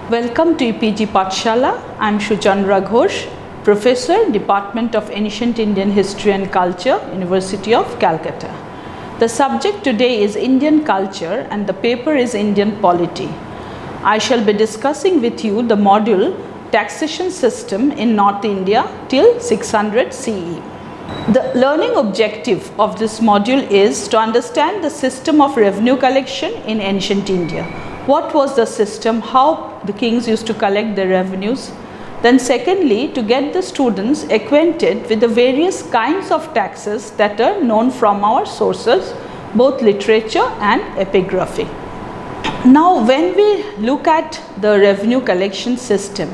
Welcome to EPG Pathshala. I am Sujandra Ghosh, Professor, Department of Ancient Indian History and Culture, University of Calcutta. The subject today is Indian culture and the paper is Indian polity. I shall be discussing with you the module Taxation System in North India till 600 CE. The learning objective of this module is to understand the system of revenue collection in ancient India. What was the system, how the kings used to collect their revenues. Then secondly, to get the students acquainted with the various kinds of taxes that are known from our sources, both literature and epigraphy. Now, when we look at the revenue collection system,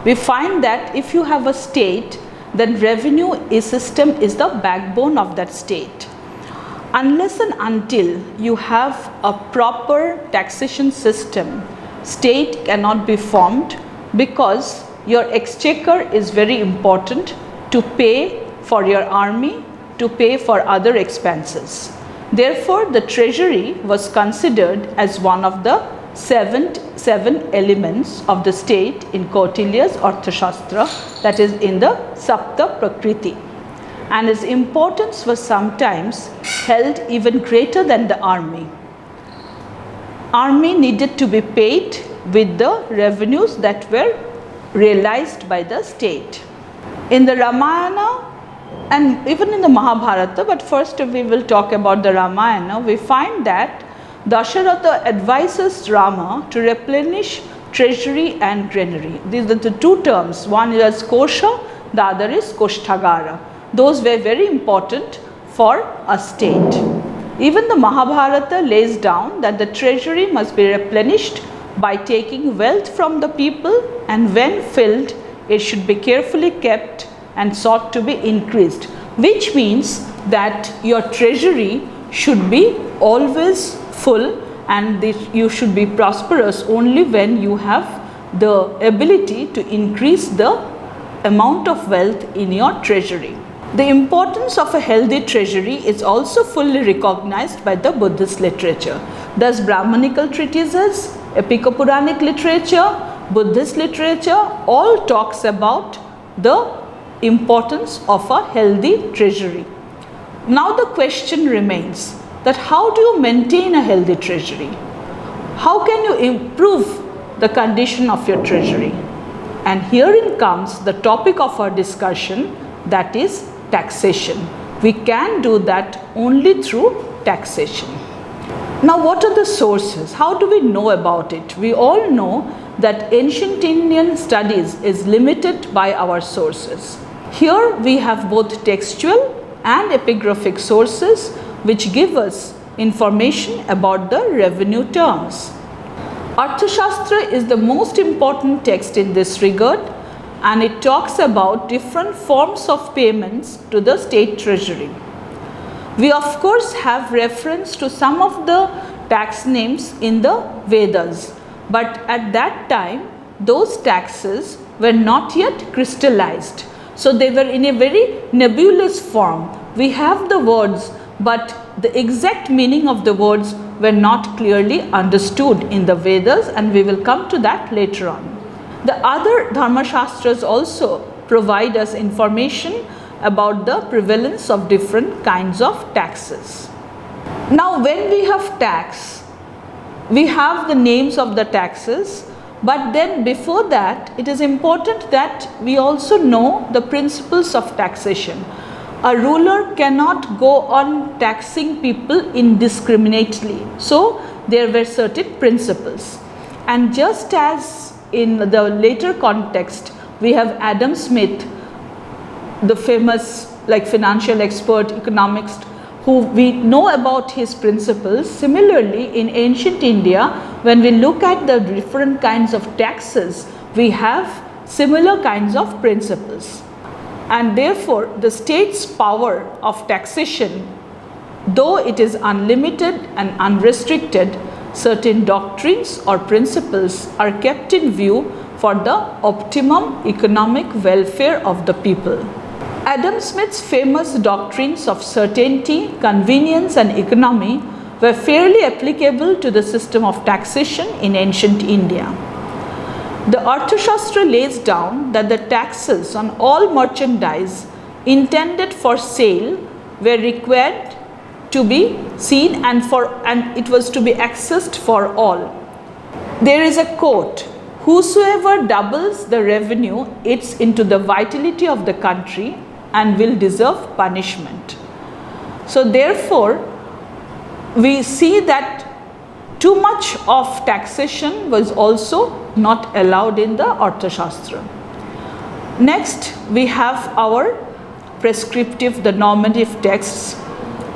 we find that if you have a state, then revenue system is the backbone of that state. Unless and until you have a proper taxation system, state cannot be formed, because your exchequer is very important to pay for your army, to pay for other expenses. Therefore, the treasury was considered as one of the seven elements of the state in Kautilya's Arthashastra, that is in the Sapta Prakriti. And its importance was sometimes held even greater than the army. Army needed to be paid with the revenues that were realized by the state. In the Ramayana and even in the Mahabharata, but first we will talk about the Ramayana, we find that Dasharatha advises Rama to replenish treasury and granary. These are the two terms, one is Kosha, the other is Koshtagara. Those were very important for a state. Even the Mahabharata lays down that the treasury must be replenished by taking wealth from the people, and when filled, it should be carefully kept and sought to be increased, which means that your treasury should be always full, and you should be prosperous only when you have the ability to increase the amount of wealth in your treasury. The importance of a healthy treasury is also fully recognized by the Buddhist literature. Thus, Brahmanical treatises, Epico-Puranic literature, Buddhist literature all talks about the importance of a healthy treasury. Now the question remains that how do you maintain a healthy treasury? How can you improve the condition of your treasury? And herein comes the topic of our discussion, that is taxation. We can do that only through taxation. Now, what are the sources? How do we know about it? We all know that ancient Indian studies is limited by our sources. Here we have both textual and epigraphic sources which give us information about the revenue terms. Arthashastra is the most important text in this regard, and it talks about different forms of payments to the state treasury. We of course have reference to some of the tax names in the Vedas, but at that time those taxes were not yet crystallized. So they were in a very nebulous form. We have the words, but the exact meaning of the words were not clearly understood in the Vedas, and we will come to that later on. The other Dharma Shastras also provide us information about the prevalence of different kinds of taxes. Now, when we have tax, we have the names of the taxes, but then before that, it is important that we also know the principles of taxation. A ruler cannot go on taxing people indiscriminately. So, there were certain principles. And just as in the later context, we have Adam Smith, the famous financial expert, economist, who we know about his principles. Similarly, in ancient India, when we look at the different kinds of taxes, we have similar kinds of principles. And therefore, the state's power of taxation, though it is unlimited and unrestricted, certain doctrines or principles are kept in view for the optimum economic welfare of the people. Adam Smith's famous doctrines of certainty, convenience and economy were fairly applicable to the system of taxation in ancient India. The Arthashastra lays down that the taxes on all merchandise intended for sale were required to be seen and it was to be accessed for all. There is a quote, "Whosoever doubles the revenue eats into the vitality of the country and will deserve punishment." So therefore, we see that too much of taxation was also not allowed in the Arthashastra. Next, we have our prescriptive, the normative texts,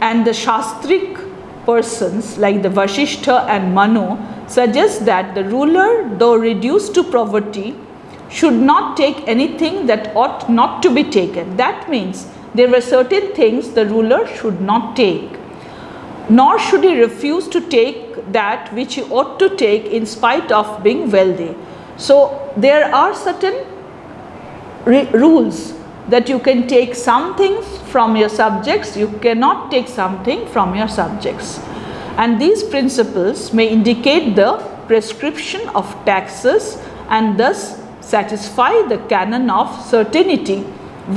and the Shastric persons like the Vasishtha and Manu suggest that the ruler, though reduced to poverty, should not take anything that ought not to be taken. That means there were certain things the ruler should not take, nor should he refuse to take that which he ought to take in spite of being wealthy. So there are certain rules that you can take some things from your subjects, you cannot take something from your subjects. And these principles may indicate the prescription of taxes and thus satisfy the canon of certainty,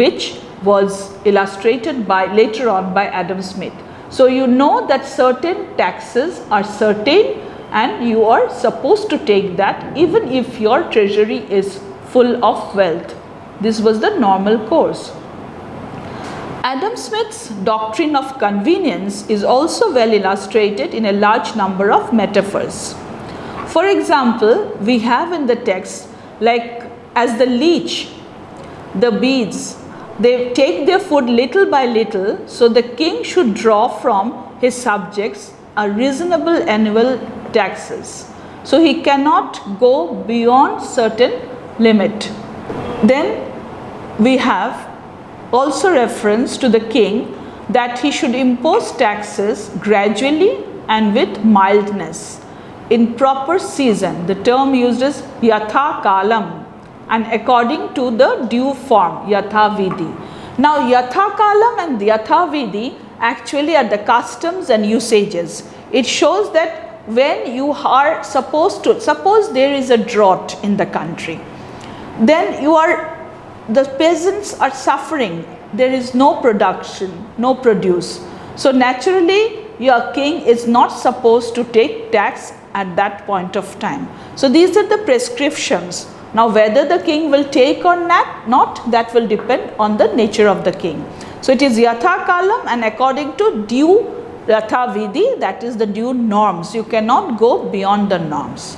which was illustrated by later on by Adam Smith. So you know that certain taxes are certain and you are supposed to take that even if your treasury is full of wealth. This was the normal course. Adam Smith's doctrine of convenience is also well illustrated in a large number of metaphors. For example, we have in the text, like as the leech, the bees, they take their food little by little, so the king should draw from his subjects a reasonable annual taxes. So he cannot go beyond certain limit. Then we have also reference to the king that he should impose taxes gradually and with mildness in proper season. The term used is yatha kalam and according to the due form, yatha vidhi. Now yatha kalam and yatha vidhi actually are the customs and usages. It shows that when you are supposed to, suppose there is a drought in the country, then the peasants are suffering, there is no production, no produce. So naturally your king is not supposed to take tax at that point of time. So these are the prescriptions. Now whether the king will take or not, that will depend on the nature of the king. So it is yatha kalam and according to due yatha vidhi, that is the due norms. You cannot go beyond the norms.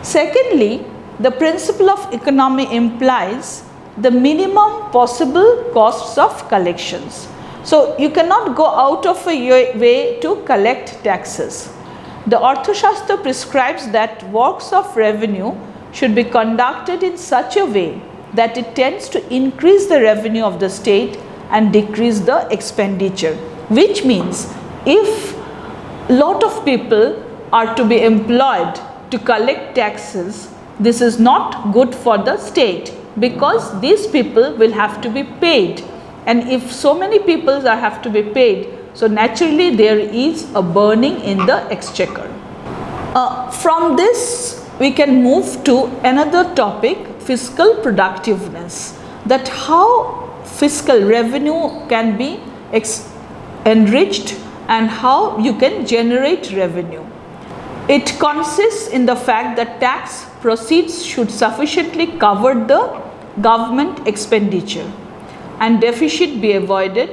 Secondly, the principle of economy implies the minimum possible costs of collections. So you cannot go out of a way to collect taxes. The Arthashastra prescribes that works of revenue should be conducted in such a way that it tends to increase the revenue of the state and decrease the expenditure. Which means if a lot of people are to be employed to collect taxes, this is not good for the state, because these people will have to be paid, and if so many people have to be paid, so naturally there is a burning in the exchequer. From this we can move to another topic, fiscal productiveness, that how fiscal revenue can be enriched and how you can generate revenue. It consists in the fact that tax proceeds should sufficiently cover the government expenditure and deficit be avoided,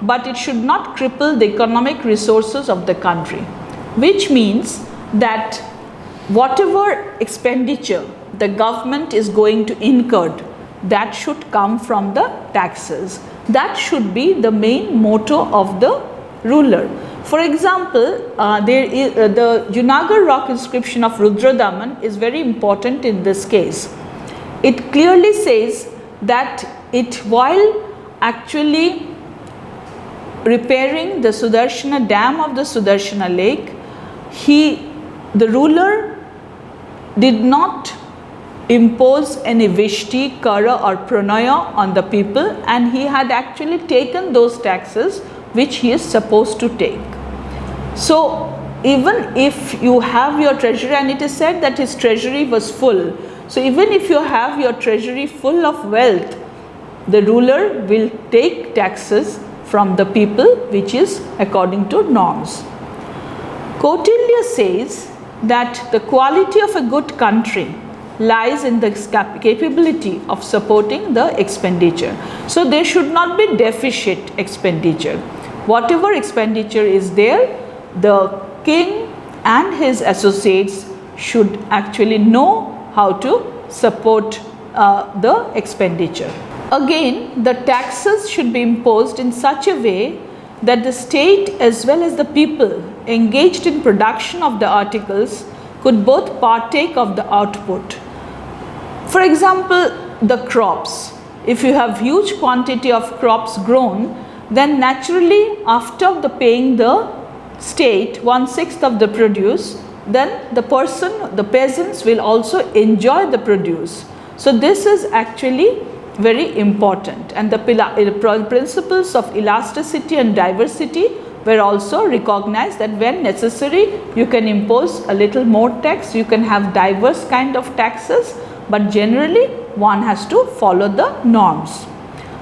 but it should not cripple the economic resources of the country, which means that whatever expenditure the government is going to incur, that should come from the taxes. That should be the main motto of the ruler. For example, the Junagadh rock inscription of Rudradaman is very important in this case. It clearly says that while actually repairing the Sudarshana dam of the Sudarshana lake, the ruler did not impose any vishti, kara or pranaya on the people, and he had actually taken those taxes which he is supposed to take. So even if you have your treasury, and it is said that his treasury was full, So even if you have your treasury full of wealth, the ruler will take taxes from the people, which is according to norms. Kautilya says that the quality of a good country lies in the capability of supporting the expenditure. So there should not be deficit expenditure. Whatever expenditure is there, the king and his associates should actually know how to support the expenditure. Again, the taxes should be imposed in such a way that the state as well as the people engaged in production of the articles could both partake of the output. For example, the crops. If you have huge quantity of crops grown, then naturally after the paying the state 1/6 of the produce, then the peasants will also enjoy the produce. So this is actually very important, and the principles of elasticity and diversity were also recognized, that when necessary you can impose a little more tax, you can have diverse kind of taxes, but generally one has to follow the norms.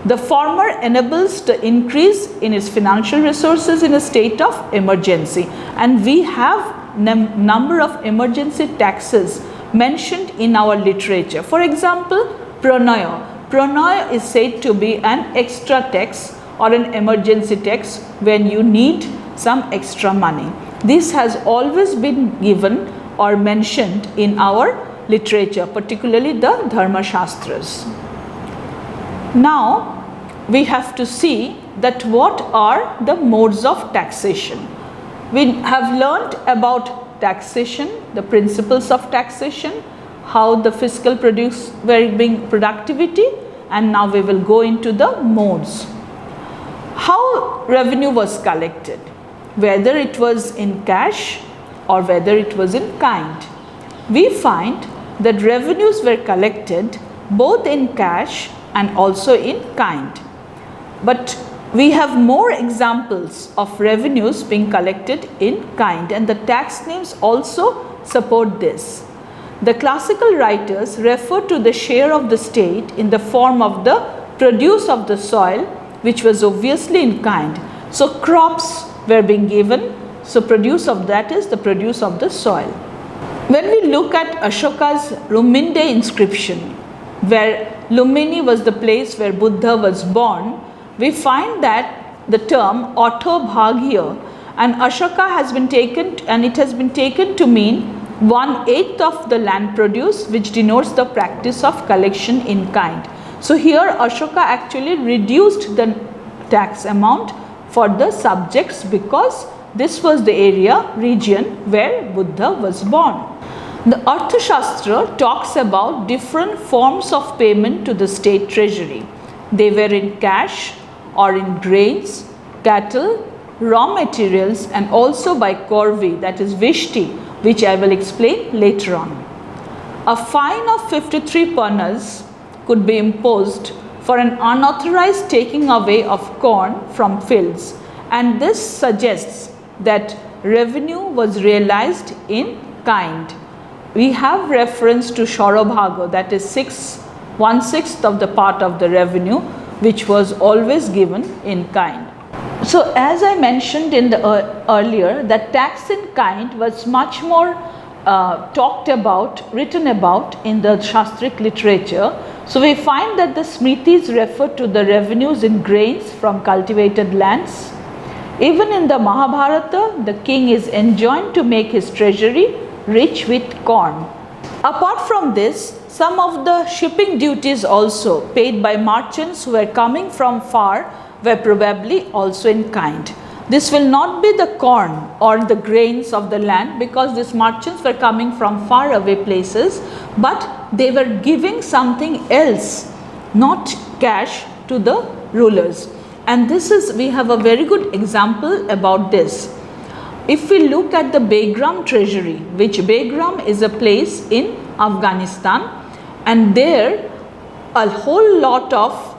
The former enables the increase in its financial resources in a state of emergency, and we have number of emergency taxes mentioned in our literature. For example, pranaya. Pranaya is said to be an extra tax or an emergency tax when you need some extra money. This has always been given or mentioned in our literature, particularly the Dharma Shastras. Now we have to see that what are the modes of taxation. We have learnt about taxation, the principles of taxation, how the fiscal produce were being productivity, and now we will go into the modes. How revenue was collected, whether it was in cash or whether it was in kind. We find that revenues were collected both in cash and also in kind. But we have more examples of revenues being collected in kind, and the tax names also support this. The classical writers refer to the share of the state in the form of the produce of the soil, which was obviously in kind. So crops were being given, so produce of that is the produce of the soil. When we look at Ashoka's Luminde inscription, where Lumini was the place where Buddha was born, we find that the term Autobhagya and Ashoka has been taken, and it has been taken to mean 1/8 of the land produce, which denotes the practice of collection in kind. So here Ashoka actually reduced the tax amount for the subjects because this was the region where Buddha was born. The Arthashastra talks about different forms of payment to the state treasury. They were in cash or in grains, cattle, raw materials, and also by corvée, that is vishti, which I will explain later on. A fine of 53 panas could be imposed for an unauthorized taking away of corn from fields, and this suggests that revenue was realized in kind. We have reference to Sharobhaga, that is 1/6 of the part of the revenue, which was always given in kind. So as I mentioned in the earlier, that tax in kind was much more talked about, written about in the Shastric literature. So we find that the Smritis refer to the revenues in grains from cultivated lands. Even in the Mahabharata, the king is enjoined to make his treasury rich with corn. Apart from this, some of the shipping duties also paid by merchants who were coming from far were probably also in kind. This will not be the corn or the grains of the land, because these merchants were coming from far away places, but they were giving something else, not cash, to the rulers. And this is, we have a very good example about this. If we look at the Begram treasury, which Begram is a place in Afghanistan, and there a whole lot of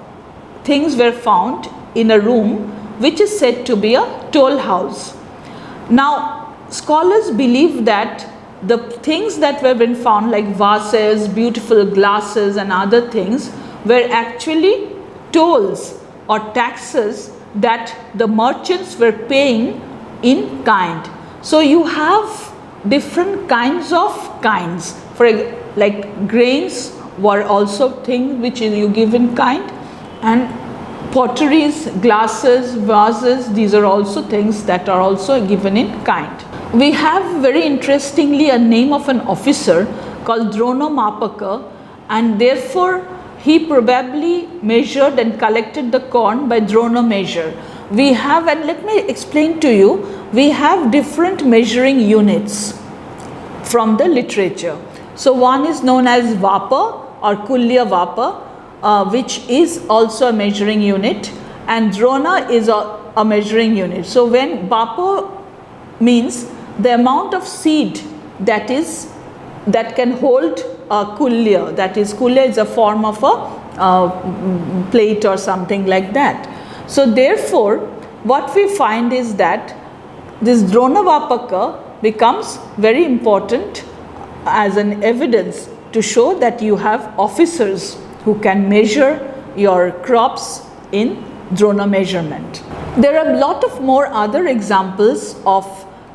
things were found in a room which is said to be a toll house. Now scholars believe that the things that were been found like vases, beautiful glasses and other things were actually tolls or taxes that the merchants were paying in kind. So you have different kinds of kinds. For like grains were also things which you give in kind, and potteries, glasses, vases, these are also things that are also given in kind. We have very interestingly a name of an officer called Dronomapaka, and therefore he probably measured and collected the corn by drona measure. We have, and let me explain to you, we have different measuring units from the literature. So one is known as Vapa or Kulya Vapa, which is also a measuring unit, and drona is a measuring unit. So when Vapa means the amount of seed that can hold a kulya, that is, kulya is a form of a plate or something like that. So therefore what we find is that this Dronavapaka becomes very important as an evidence to show that you have officers who can measure your crops in drona measurement. There are a lot of more other examples of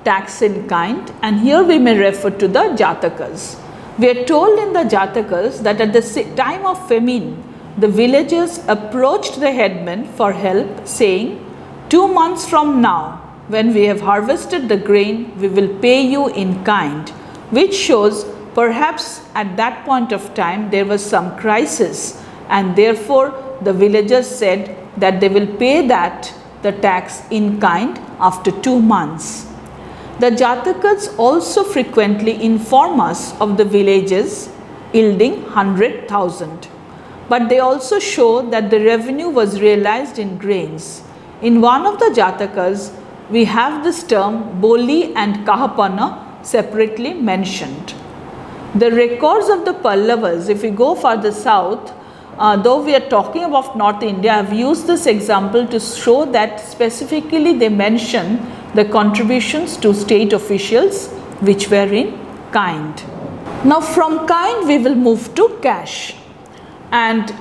tax in kind, and here we may refer to the Jatakas. We are told in the Jatakas that at the time of famine, the villagers approached the headman for help, saying, 2 months from now, when we have harvested the grain, we will pay you in kind, which shows perhaps at that point of time there was some crisis, and therefore the villagers said that they will pay the tax in kind after 2 months. The Jatakas also frequently inform us of the villages yielding 100,000, but they also show that the revenue was realized in grains. In one of the Jatakas, we have this term Boli and Kahapana separately mentioned. The records of the Pallavas, if we go further south, though we are talking about North India, I have used this example to show that specifically they mention the contributions to state officials which were in kind. Now from kind we will move to cash, and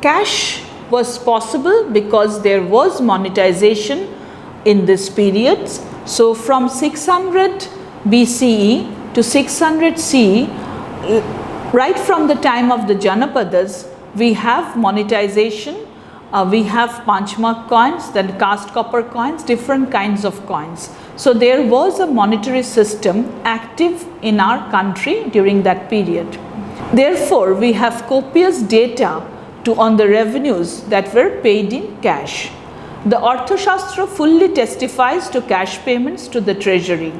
cash was possible because there was monetization in this period. So from 600 BCE to 600 CE, right from the time of the Janapadas, we have monetization. We have Panchmark coins, then cast copper coins, different kinds of coins. So there was a monetary system active in our country during that period. Therefore, we have copious data on the revenues that were paid in cash. The Arthashastra fully testifies to cash payments to the treasury.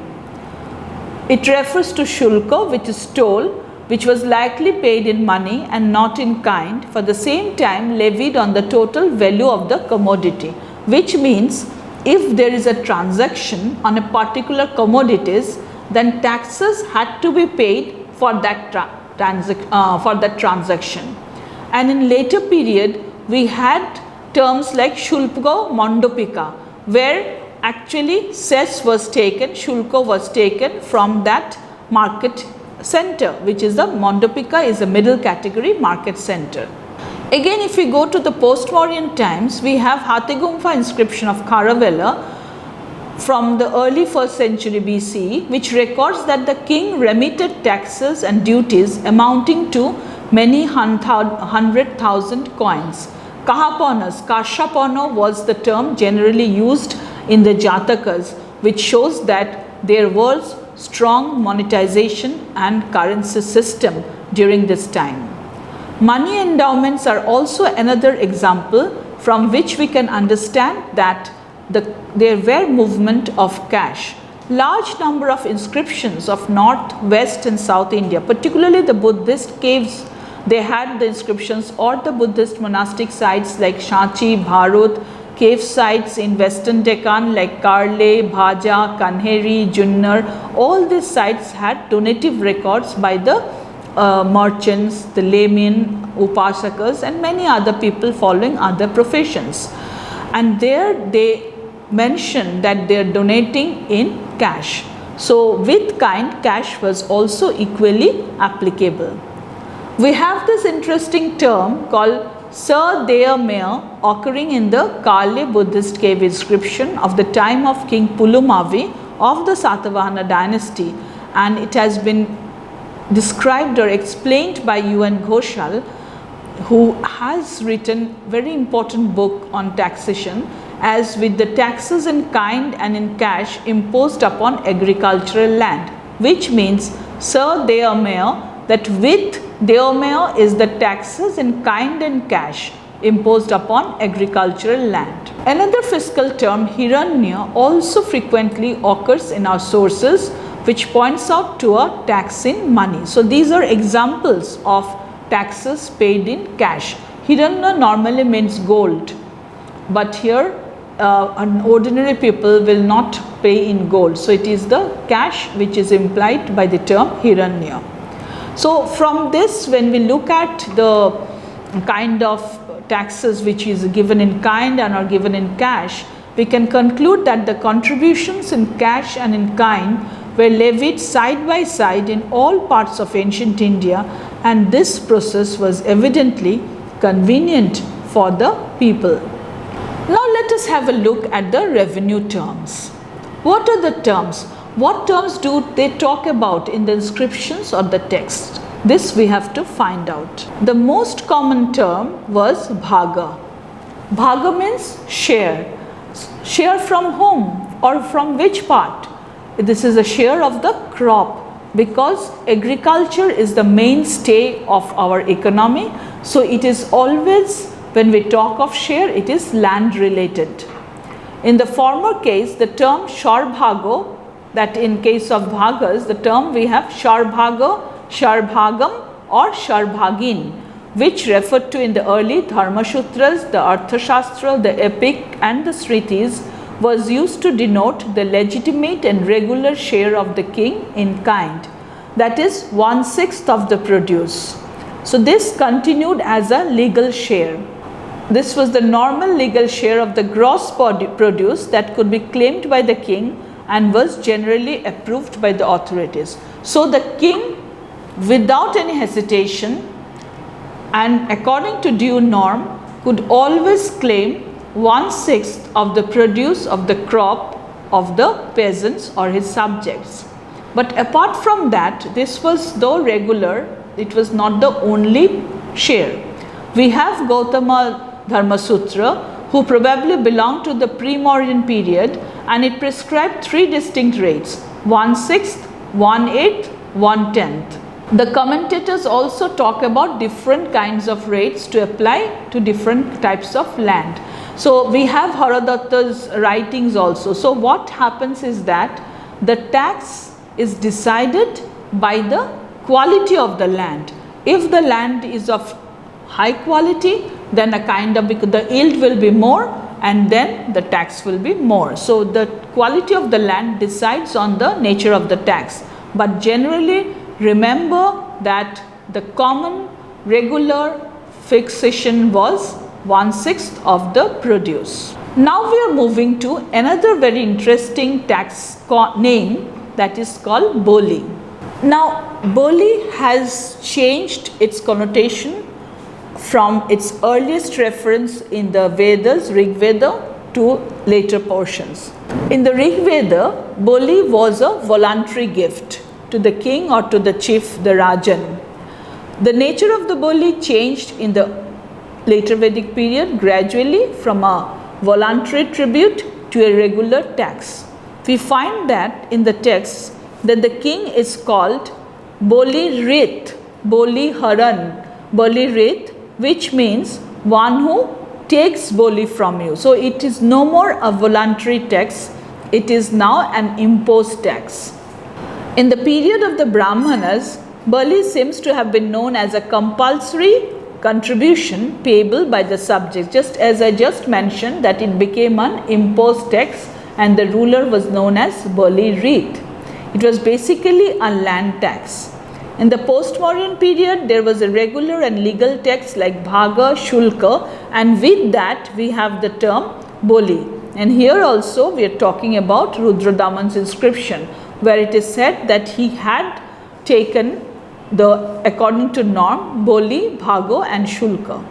It refers to Shulka, which is toll, which was likely paid in money and not in kind, for the same time levied on the total value of the commodity, which means if there is a transaction on a particular commodities, then taxes had to be paid for that transaction. And in later period we had terms like Shulpka Mondopika, where actually cess was taken, Shulka was taken from that market center, which is the Mondopika is a middle category market center. Again, if we go to the post-Mauryan times, we have Hathegumpa inscription of Kharavela from the early 1st century BCE, which records that the king remitted taxes and duties amounting to many 100,000 coins. Kahapanas, Kashapana was the term generally used in the Jatakas, which shows that there was strong monetization and currency system during this time. Money endowments are also another example from which we can understand that there were movement of cash. Large number of inscriptions of North, West and South India, particularly the Buddhist caves, they had the inscriptions, or the Buddhist monastic sites like Shanchi, Bharut, cave sites in Western Deccan like Karle, Bhaja, Kanheri, Junnar. All these sites had donative records by the merchants, the laymen, upasakas and many other people following other professions. And there they mention that they are donating in cash. So with kind, cash was also equally applicable. We have this interesting term called Sir Dea Mea occurring in the Kale Buddhist cave inscription of the time of King Pulumavi of the Satavahana dynasty, and it has been described or explained by UN Ghoshal, who has written very important book on taxation, as with the taxes in kind and in cash imposed upon agricultural land, which means Sir Dea Mea, that with Dea Mea is the taxes in kind and cash imposed upon agricultural land. Another fiscal term, Hiranya, also frequently occurs in our sources, which points out to a tax in money. So these are examples of taxes paid in cash. Hiranya normally means gold, but here an ordinary people will not pay in gold. So it is the cash which is implied by the term Hiranya. So from this, when we look at the kind of taxes which is given in kind and are given in cash, we can conclude that the contributions in cash and in kind were levied side by side in all parts of ancient India, and this process was evidently convenient for the people. Now let us have a look at the revenue terms. What are the terms? What terms do they talk about in the inscriptions or the text? This we have to find out. The most common term was bhaga. Bhaga means share. Share from whom or from which part? This is a share of the crop, because agriculture is the mainstay of our economy. So it is always, when we talk of share, it is land related. In the former case, the term sharbhago, that in case of bhagas, the term we have sharbhaga, sharbhagam or sharbhagin, which referred to in the early Dharmashutras, the Arthashastra, the epic and the Sritis, was used to denote the legitimate and regular share of the king in kind, that is 1/6 of the produce. So this continued as a legal share. This was the normal legal share of the gross produce that could be claimed by the king and was generally approved by the authorities. So the king, without any hesitation and according to due norm, could always claim 1/6 of the produce of the crop of the peasants or his subjects. But apart from that, this was, though regular, it was not the only share. We have Gautama Dharma Sutra, who probably belonged to the pre-Mauryan period, and it prescribed 3 distinct rates: 1/6, 1/8, 1/10. The commentators also talk about different kinds of rates to apply to different types of land. So we have Haradatta's writings also. So what happens is that the tax is decided by the quality of the land. If the land is of high quality, then a kind of, the yield will be more and then the tax will be more. So the quality of the land decides on the nature of the tax. But generally remember that the common regular fixation was 1/6 of the produce. Now we are moving to another very interesting tax name, that is called Boli. Now Boli has changed its connotation from its earliest reference in the Vedas, Rig Veda, to later portions. In the Rig Veda, Boli was a voluntary gift to the king or to the chief, the Rajan. The nature of the Boli changed in the later Vedic period gradually from a voluntary tribute to a regular tax. We find that in the text that the king is called Boli Rit, Boli Haran, Boli Rit, which means one who takes Boli from you. So it is no more a voluntary tax, it is now an imposed tax. In the period of the Brahmanas, Bali seems to have been known as a compulsory contribution payable by the subjects, just as I just mentioned that it became an imposed tax and the ruler was known as Bali Rit. It was basically a land tax. In the post-Mauryan period, there was a regular and legal tax like Bhaga, Shulka, and with that we have the term Boli. And here also we are talking about Rudradaman's inscription, where it is said that he had taken according to norm, Boli, Bhago and Shulka.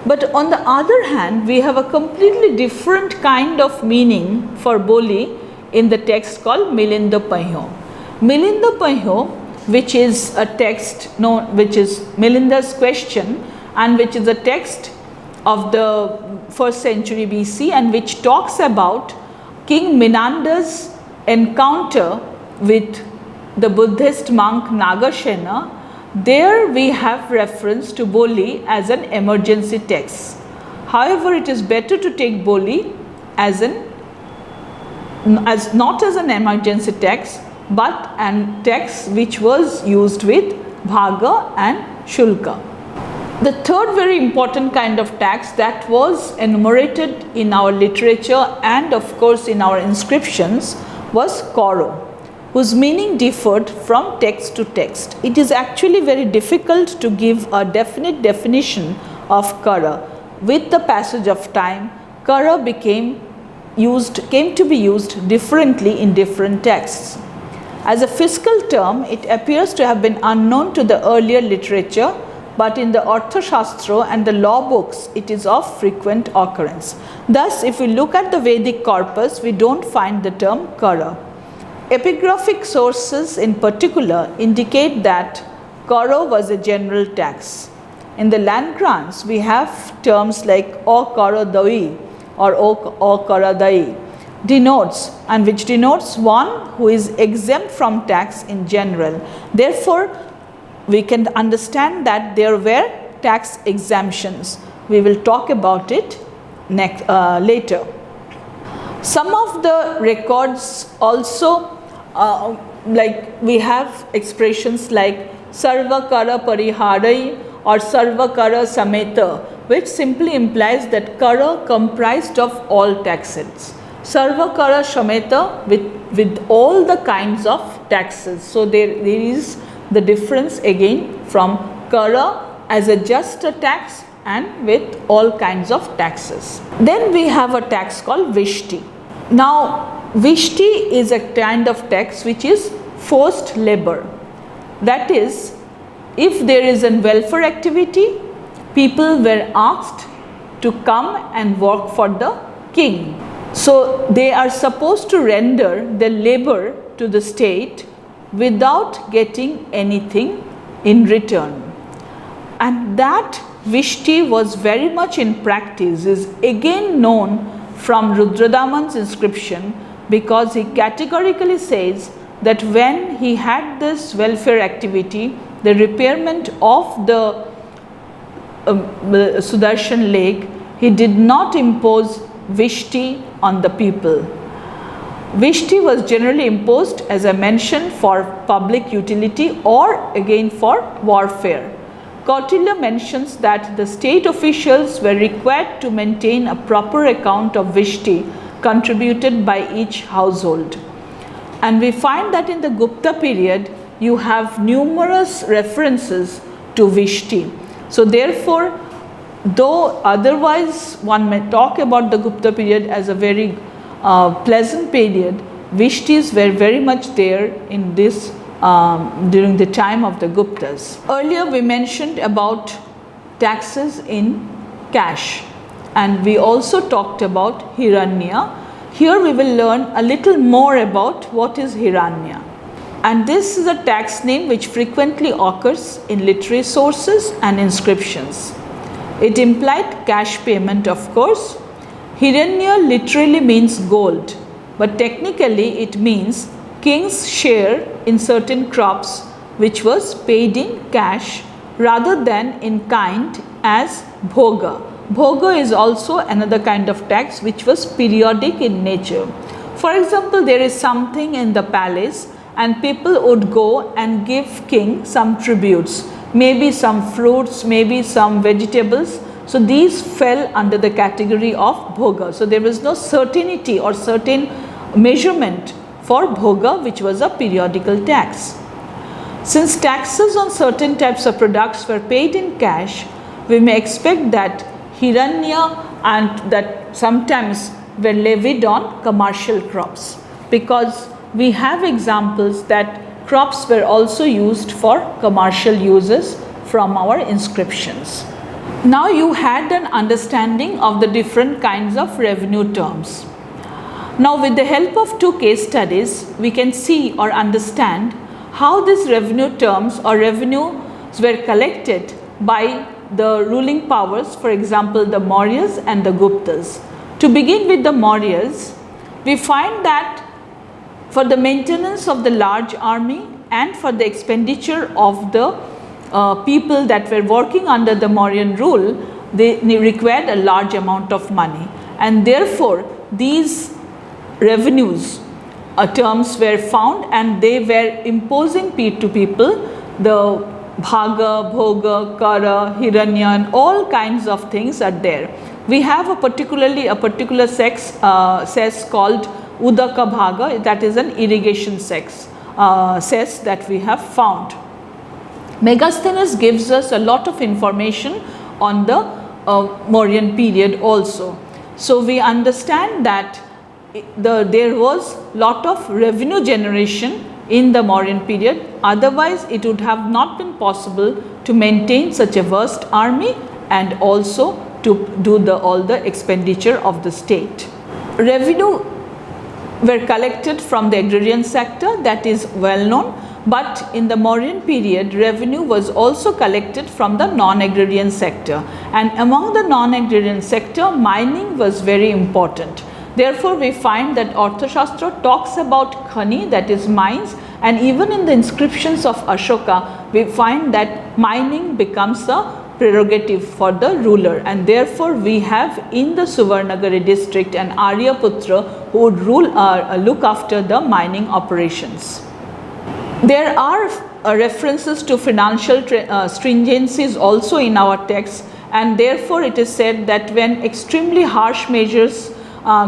But on the other hand, we have a completely different kind of meaning for Boli in the text called Milinda Pahyo. Milinda Pahyo, which is a text which is Milinda's question, and which is a text of the 1st century BC, and which talks about King Menander's encounter with the Buddhist monk Nagasena. There we have reference to Boli as an emergency text. However, it is better to take Boli as not as an emergency text, but an text which was used with Bhaga and Shulka. The third very important kind of tax that was enumerated in our literature and of course in our inscriptions was Karo, whose meaning differed from text to text. It is actually very difficult to give a definite definition of Kara. With the passage of time, Kara came to be used differently in different texts. As a fiscal term, it appears to have been unknown to the earlier literature, but in the Arthashastra and the law books, it is of frequent occurrence. Thus, if we look at the Vedic corpus, we don't find the term Kara. Epigraphic sources in particular indicate that Karo was a general tax. In the land grants, we have terms like O Karo Dai or O Kara Dai which denotes one who is exempt from tax in general. Therefore, we can understand that there were tax exemptions. We will talk about it later. Some of the records also like we have expressions like Sarva Kara Pariharai or Sarva Kara Sameta, which simply implies that Kara comprised of all taxes. Sarva Kara Sameta with all the kinds of taxes. So there is the difference again from Kara as just a tax and with all kinds of taxes. Then we have a tax called Vishti. Now Vishti is a kind of tax which is forced labor. That is, if there is a welfare activity, people were asked to come and work for the king. So they are supposed to render their labor to the state without getting anything in return. And that Vishti was very much in practice, is again known from Rudradaman's inscription, because he categorically says that when he had this welfare activity, the repairment of the Sudarshan lake, he did not impose Vishti on the people. Vishti was generally imposed, as I mentioned, for public utility or again for warfare. Kautilya mentions that the state officials were required to maintain a proper account of Vishti contributed by each household. And we find that in the Gupta period, you have numerous references to Vishti. So therefore, though otherwise one may talk about the Gupta period as a very pleasant period, Vishtis were very much there in this during the time of the Guptas. Earlier we mentioned about taxes in cash, and we also talked about Hiranya. Here we will learn a little more about what is Hiranya. And this is a tax name which frequently occurs in literary sources and inscriptions. It implied cash payment, of course. Hiranya literally means gold, but technically it means king's share in certain crops, which was paid in cash rather than in kind as bhoga. Bhoga is also another kind of tax which was periodic in nature. For example, there is something in the palace and people would go and give king some tributes, maybe some fruits, maybe some vegetables. So these fell under the category of bhoga. So there was no certainty or certain measurement for bhoga, which was a periodical tax. Since taxes on certain types of products were paid in cash, we may expect that Hiranya and that sometimes were levied on commercial crops, because we have examples that crops were also used for commercial uses from our inscriptions. Now you had an understanding of the different kinds of revenue terms. Now with the help of two case studies, we can see or understand how these revenue terms or revenues were collected by the ruling powers, for example the Mauryas and the Guptas. To begin with the Mauryas, we find that for the maintenance of the large army and for the expenditure of the people that were working under the Mauryan rule, they required a large amount of money, and therefore these revenues terms were found and they were imposing to people the bhaga, bhoga, kara, hiranya and all kinds of things are there. We have a particular cess called Udaka Bhaga, that is an irrigation cess that we have found. Megasthenes gives us a lot of information on the Mauryan period also. So we understand that there was lot of revenue generation in the Mauryan period, otherwise it would have not been possible to maintain such a vast army and also to do all the expenditure of the state. Revenue were collected from the agrarian sector, that is well known, but in the Mauryan period revenue was also collected from the non-agrarian sector, and among the non-agrarian sector mining was very important. Therefore, we find that Arthashastra talks about khani, that is mines, and even in the inscriptions of Ashoka we find that mining becomes a prerogative for the ruler, and therefore we have in the Suvarnagari district an Aryaputra who would look after the mining operations. There are references to financial stringencies also in our text, and therefore it is said that when extremely harsh measures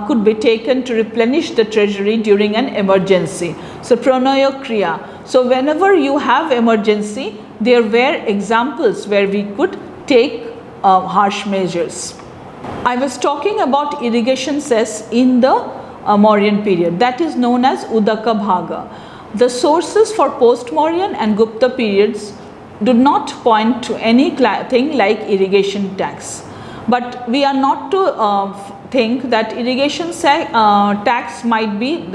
could be taken to replenish the treasury during an emergency. So pranaya kriya. So whenever you have emergency, there were examples where we could take harsh measures. I was talking about irrigation cess in the Mauryan period, that is known as Udaka Bhaga. The sources for post-Mauryan and Gupta periods do not point to anything like irrigation tax. But we are not to think that irrigation tax might be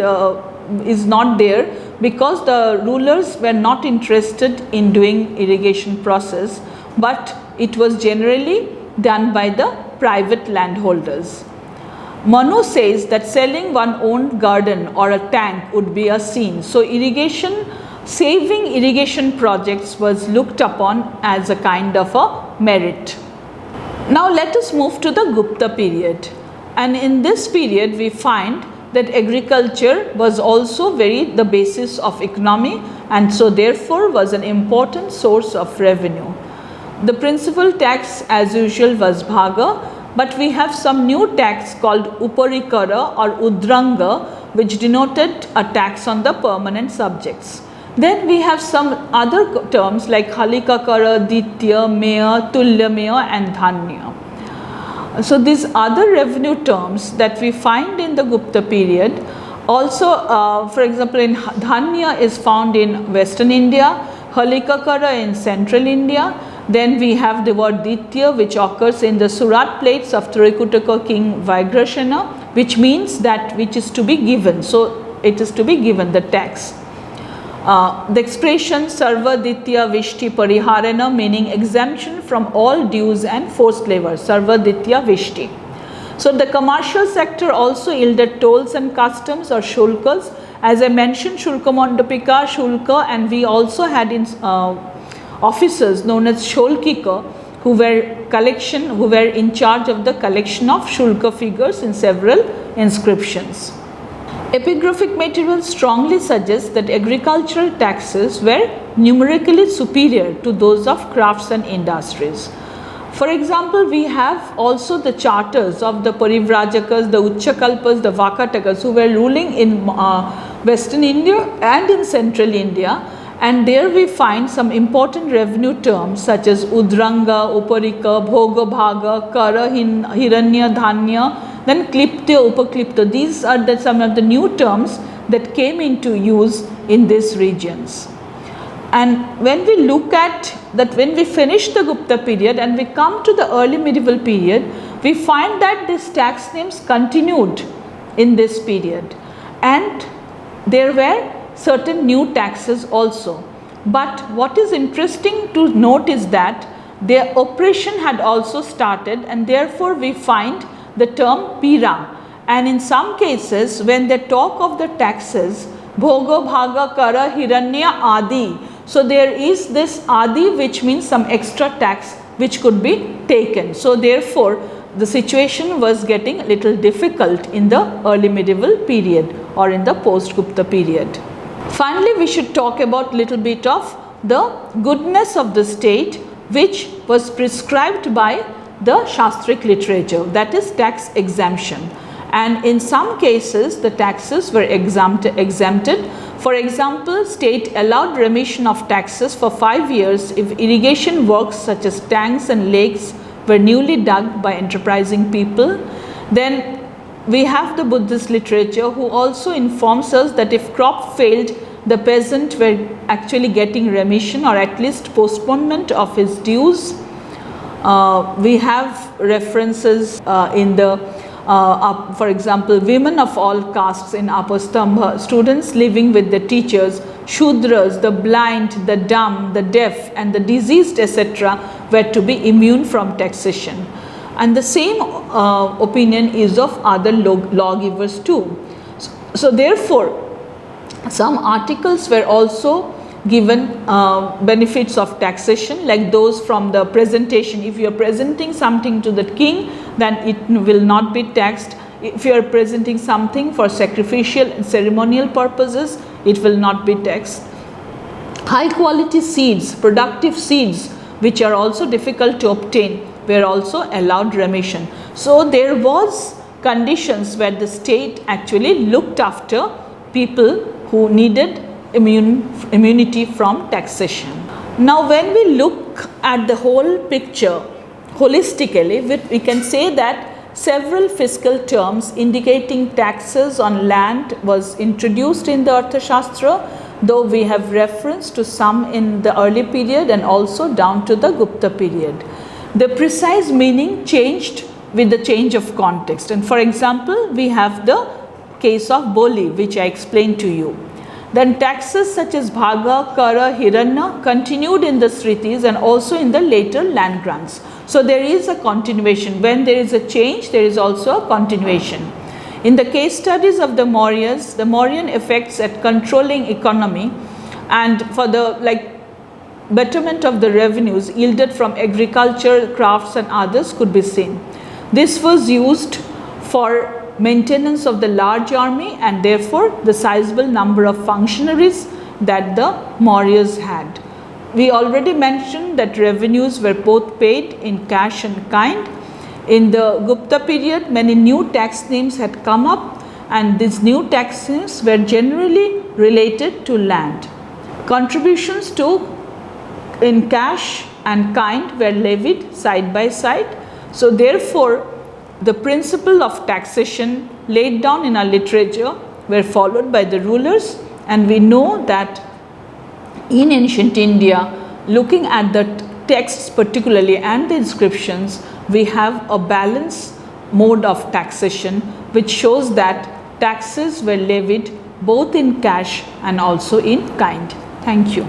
is not there because the rulers were not interested in doing irrigation process, but it was generally done by the private landholders. Manu says that selling one own garden or a tank would be a sin. So saving irrigation projects was looked upon as a kind of a merit. Now let us move to the Gupta period, and in this period we find that agriculture was also the basis of economy, and so therefore was an important source of revenue. The principal tax as usual was bhaga, but we have some new tax called uparikara or udranga, which denoted a tax on the permanent subjects. Then we have some other terms like halikakara, ditya, meya, tulya meya and dhanya. So these other revenue terms that we find in the Gupta period also, for example, in dhanya is found in Western India, halikakara in Central India. Then we have the word ditya, which occurs in the Surat plates of Tirikutaka king Vigrashana, which means that which is to be given. So it is to be given, the tax. The expression sarva ditya vishti pariharana, meaning exemption from all dues and forced labor, sarva ditya vishti. So the commercial sector also yielded tolls and customs or shulkas. As I mentioned, shulka mandapika, shulka, and we also had officers known as sholkika who were in charge of the collection of shulka figures in several inscriptions. Epigraphic material strongly suggests that agricultural taxes were numerically superior to those of crafts and industries. For example, we have also the charters of the Parivrajakas, the Uchakalpas, the Vakatakas who were ruling in Western India and in Central India. And there we find some important revenue terms such as udranga, uparika, bhoga bhaga, kara, hiranya, dhanya, then klipta, upaklipta. These are some of the new terms that came into use in these regions. And when we look at that, when we finish the Gupta period and we come to the early medieval period, we find that these tax names continued in this period, and there were certain new taxes also. But what is interesting to note is that their oppression had also started, and therefore we find the term pira. And in some cases, when they talk of the taxes, bhoga, bhaga, kara, hiranya, adi. So there is this adi, which means some extra tax which could be taken. So therefore, the situation was getting a little difficult in the early medieval period or in the post-Gupta period. Finally, we should talk about little bit of the goodness of the state, which was prescribed by the Shastric literature, that is tax exemption. And in some cases, the taxes were exempted. For example, state allowed remission of taxes for 5 years if irrigation works such as tanks and lakes were newly dug by enterprising people. Then we have the Buddhist literature who also informs us that if crop failed, the peasant were actually getting remission or at least postponement of his dues. We have references in the for example, women of all castes in Apastambha, students living with the teachers, Shudras, the blind, the dumb, the deaf and the diseased, etc. were to be immune from taxation. And the same opinion is of other lawgivers too. So therefore, some articles were also given benefits of taxation, like those from the presentation. If you are presenting something to the king, then it will not be taxed. If you are presenting something for sacrificial and ceremonial purposes, it will not be taxed. High quality seeds, productive seeds, which are also difficult to obtain, were also allowed remission. So there was conditions where the state actually looked after people who needed immunity from taxation. Now when we look at the whole picture holistically, we can say that several fiscal terms indicating taxes on land was introduced in the Arthashastra, though we have reference to some in the early period and also down to the Gupta period. The precise meaning changed with the change of context, and for example, we have the case of Boli, which I explained to you. Then taxes such as bhaga, kara, hiranya continued in the Sritis and also in the later land grants. So there is a continuation. When there is a change, there is also a continuation. In the case studies of the Mauryas, the Mauryan effects at controlling economy and for the betterment of the revenues yielded from agriculture, crafts and others could be seen. This was used for maintenance of the large army and therefore the sizable number of functionaries that the Mauryas had. We already mentioned that revenues were both paid in cash and kind. In the Gupta period, many new tax names had come up, and these new tax names were generally related to land. Contributions in cash and kind were levied side by side. So therefore, the principle of taxation laid down in our literature were followed by the rulers, and we know that in ancient India, looking at the texts particularly and the inscriptions, we have a balanced mode of taxation which shows that taxes were levied both in cash and also in kind. Thank you.